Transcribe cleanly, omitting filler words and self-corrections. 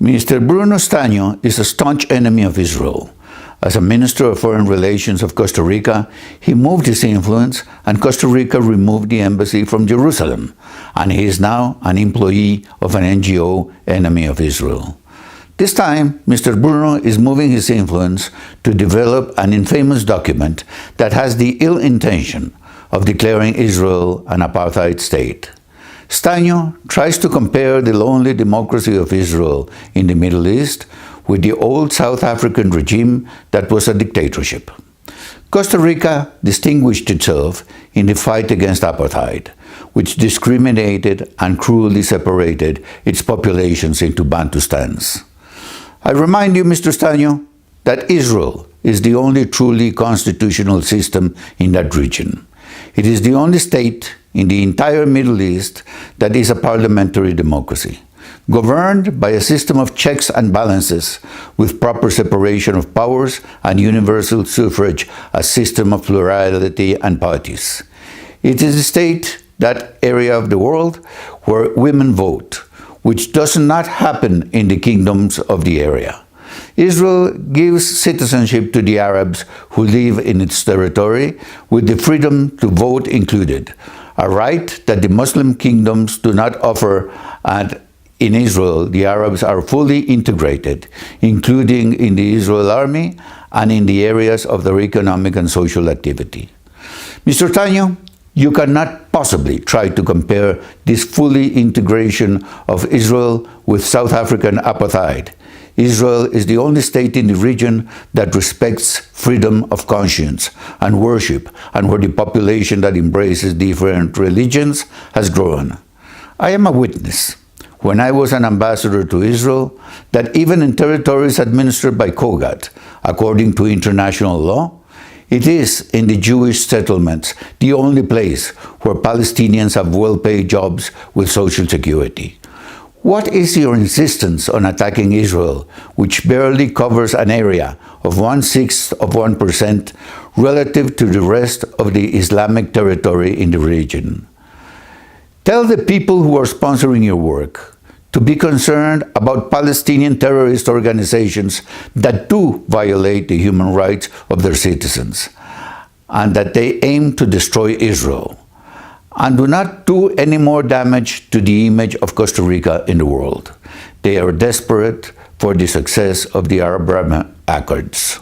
Mr. Bruno Stagno is a staunch enemy of Israel. As a Minister of Foreign Relations of Costa Rica, he moved his influence and Costa Rica removed the embassy from Jerusalem, and he is now an employee of an NGO enemy of Israel. This time, Mr. Bruno is moving his influence to develop an infamous document that has the ill intention of declaring Israel an apartheid state. Stagno tries to compare the lonely democracy of Israel in the Middle East with the old South African regime that was a dictatorship. Costa Rica distinguished itself in the fight against apartheid, which discriminated and cruelly separated its populations into Bantustans. I remind you, Mr. Stagno, that Israel is the only truly constitutional system in that region. It is the only state in the entire Middle East that is a parliamentary democracy, governed by a system of checks and balances with proper separation of powers and universal suffrage, a system of plurality and parties. It is a state, that area of the world, where women vote, which does not happen in the kingdoms of the area. Israel gives citizenship to the Arabs who live in its territory, with the freedom to vote included, a right that the Muslim kingdoms do not offer, and in Israel the Arabs are fully integrated, including in the Israel army and in the areas of their economic and social activity. Mr. Stagno, you cannot possibly try to compare this fully integration of Israel with South African apartheid. Israel is the only state in the region that respects freedom of conscience and worship, and where the population that embraces different religions has grown. I am a witness, when I was an ambassador to Israel, that even in territories administered by COGAT, according to international law, it is in the Jewish settlements the only place where Palestinians have well-paid jobs with social security. What is your insistence on attacking Israel, which barely covers an area of 1/6 of 1% relative to the rest of the Islamic territory in the region? Tell the people who are sponsoring your work to be concerned about Palestinian terrorist organizations that do violate the human rights of their citizens, and that they aim to destroy Israel, and do not do any more damage to the image of Costa Rica in the world. They are desperate for the success of the Arab Accords.